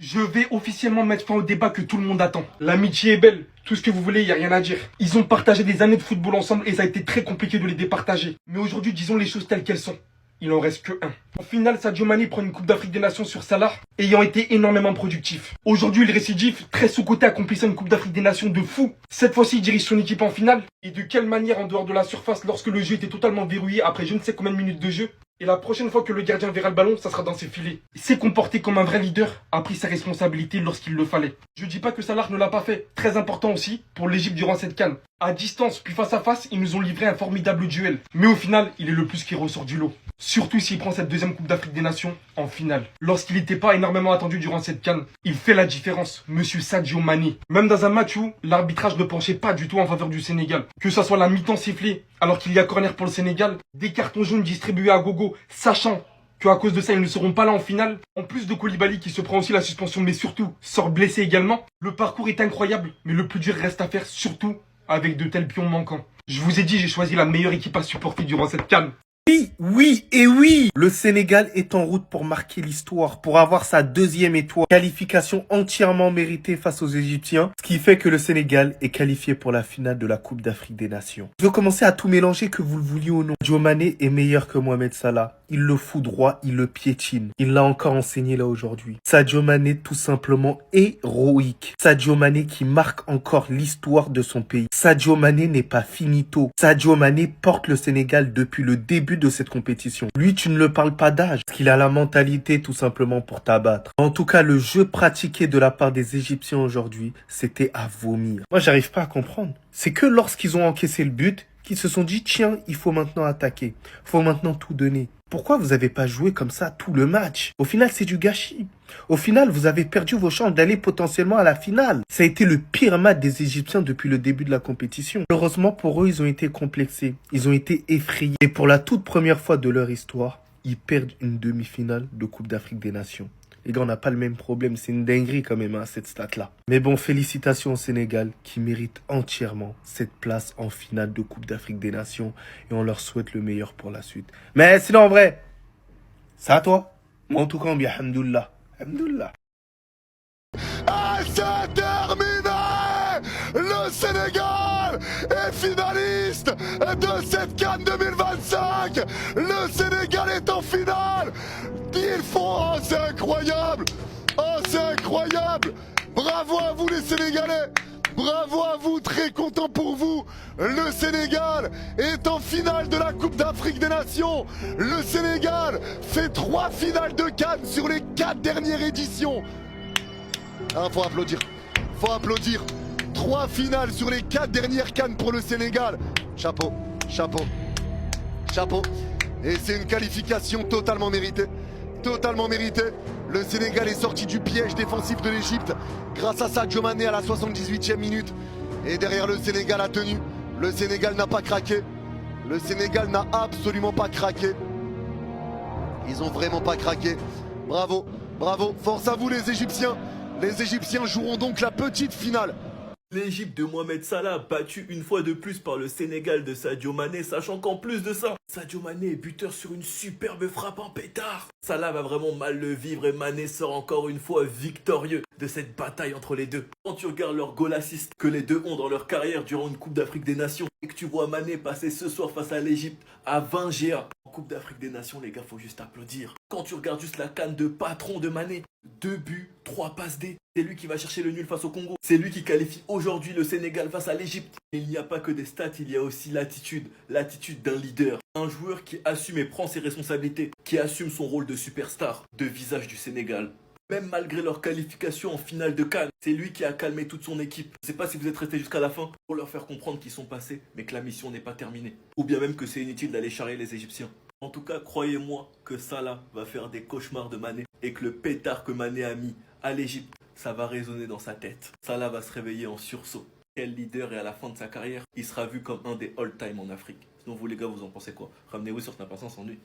Je vais officiellement mettre fin au débat que tout le monde attend. L'amitié est belle, tout ce que vous voulez, il n'y a rien à dire. Ils ont partagé des années de football ensemble et ça a été très compliqué de les départager. Mais aujourd'hui, disons les choses telles qu'elles sont. Il en reste que un. Au final, Sadio Mané prend une Coupe d'Afrique des Nations sur Salah, ayant été énormément productif. Aujourd'hui, il récidive, très sous-coté, accomplissant une Coupe d'Afrique des Nations de fou. Cette fois-ci, il dirige son équipe en finale. Et de quelle manière en dehors de la surface lorsque le jeu était totalement verrouillé après je ne sais combien de minutes de jeu. Et la prochaine fois que le gardien verra le ballon, ça sera dans ses filets. Il s'est comporté comme un vrai leader, a pris sa responsabilité lorsqu'il le fallait. Je dis pas que Salah ne l'a pas fait, très important aussi pour l'Égypte durant cette CAN. À distance puis face à face, ils nous ont livré un formidable duel. Mais au final, il est le plus qui ressort du lot. Surtout s'il prend cette deuxième Coupe d'Afrique des Nations en finale. Lorsqu'il n'était pas énormément attendu durant cette CAN, il fait la différence, monsieur Sadio Mané. Même dans un match où l'arbitrage ne penchait pas du tout en faveur du Sénégal. Que ce soit la mi-temps sifflée, alors qu'il y a corner pour le Sénégal, des cartons jaunes distribués à gogo, sachant qu'à cause de ça, ils ne seront pas là en finale. En plus de Koulibaly qui se prend aussi la suspension, mais surtout sort blessé également. Le parcours est incroyable, mais le plus dur reste à faire, surtout avec de tels pions manquants. Je vous ai dit, j'ai choisi la meilleure équipe à supporter durant cette CAN. Oui, oui et oui. Le Sénégal est en route pour marquer l'histoire, pour avoir sa deuxième étoile. Qualification entièrement méritée face aux Égyptiens, ce qui fait que le Sénégal est qualifié pour la finale de la Coupe d'Afrique des Nations. Je veux commencer à tout mélanger, que vous le vouliez ou non. Sadio Mané est meilleur que Mohamed Salah. Il le fout droit, il le piétine. Il l'a encore enseigné là aujourd'hui. Sadio Mané tout simplement héroïque. Sadio Mané qui marque encore l'histoire de son pays. Sadio Mané n'est pas finito. Sadio Mané porte le Sénégal depuis le début de cette compétition. Lui, tu ne le parles pas d'âge, parce qu'il a la mentalité tout simplement pour t'abattre. En tout cas, le jeu pratiqué de la part des Égyptiens aujourd'hui, c'était à vomir. Moi, j'arrive pas à comprendre. C'est que lorsqu'ils ont encaissé le but, qu'ils se sont dit, tiens, il faut maintenant attaquer. Il faut maintenant tout donner. Pourquoi vous n'avez pas joué comme ça tout le match? Au final, c'est du gâchis. Au final, vous avez perdu vos chances d'aller potentiellement à la finale. Ça a été le pire match des Égyptiens depuis le début de la compétition. Heureusement pour eux, ils ont été complexés. Ils ont été effrayés. Et pour la toute première fois de leur histoire, ils perdent une demi-finale de Coupe d'Afrique des Nations. Les gars, on n'a pas le même problème. C'est une dinguerie quand même, hein, cette stat-là. Mais bon, félicitations au Sénégal qui mérite entièrement cette place en finale de Coupe d'Afrique des Nations. Et on leur souhaite le meilleur pour la suite. Mais sinon, en vrai, c'est à toi. Moi, en tout cas, on dit alhamdoulilah. Alhamdoulilah. Ah, c'est terminé! Le Sénégal est finaliste de cette CAN 2025. Le Sénégal est en finale. Il faut... Oh, c'est incroyable! Oh, c'est incroyable! Bravo à vous les Sénégalais! Bravo à vous, très content pour vous. Le Sénégal est en finale de la Coupe d'Afrique des Nations. Le Sénégal fait 3 finales de CAN sur les 4 dernières éditions. Ah, faut applaudir. Faut applaudir. 3 finales sur les 4 dernières CAN pour le Sénégal. Chapeau, chapeau, chapeau. Et c'est une qualification totalement méritée. Totalement mérité. Le Sénégal est sorti du piège défensif de l'Égypte grâce à Sadio Mané à la 78e minute. Et derrière, le Sénégal a tenu. Le Sénégal n'a pas craqué. Le Sénégal n'a absolument pas craqué. Ils ont vraiment pas craqué. Bravo, bravo. Force à vous les Égyptiens. Les Égyptiens joueront donc la petite finale. L'Égypte de Mohamed Salah battue une fois de plus par le Sénégal de Sadio Mané, sachant qu'en plus de ça, Sadio Mané est buteur sur une superbe frappe en pétard. Salah va vraiment mal le vivre et Mané sort encore une fois victorieux de cette bataille entre les deux. Quand tu regardes leur goal assist que les deux ont dans leur carrière durant une Coupe d'Afrique des Nations et que tu vois Mané passer ce soir face à l'Égypte à 20 GA en Coupe d'Afrique des Nations, les gars, faut juste applaudir. Quand tu regardes juste la canne de patron de Mané, 2 buts, 3 passes D. C'est lui qui va chercher le nul face au Congo. C'est lui qui qualifie aujourd'hui le Sénégal face à l'Égypte. Il n'y a pas que des stats, il y a aussi l'attitude d'un leader. Un joueur qui assume et prend ses responsabilités, qui assume son rôle de superstar, de visage du Sénégal. Même malgré leur qualification en finale de CAN, c'est lui qui a calmé toute son équipe. Je ne sais pas si vous êtes restés jusqu'à la fin pour leur faire comprendre qu'ils sont passés, mais que la mission n'est pas terminée. Ou bien même que c'est inutile d'aller charrier les Égyptiens. En tout cas, croyez-moi que Salah va faire des cauchemars de Mané et que le pétard que Mané a mis à l'Égypte, ça va résonner dans sa tête. Salah va se réveiller en sursaut. Quel leader, et à la fin de sa carrière, il sera vu comme un des all-time en Afrique. Sinon vous les gars, vous en pensez quoi? Ramenez-vous sur Snap sans s'ennuie.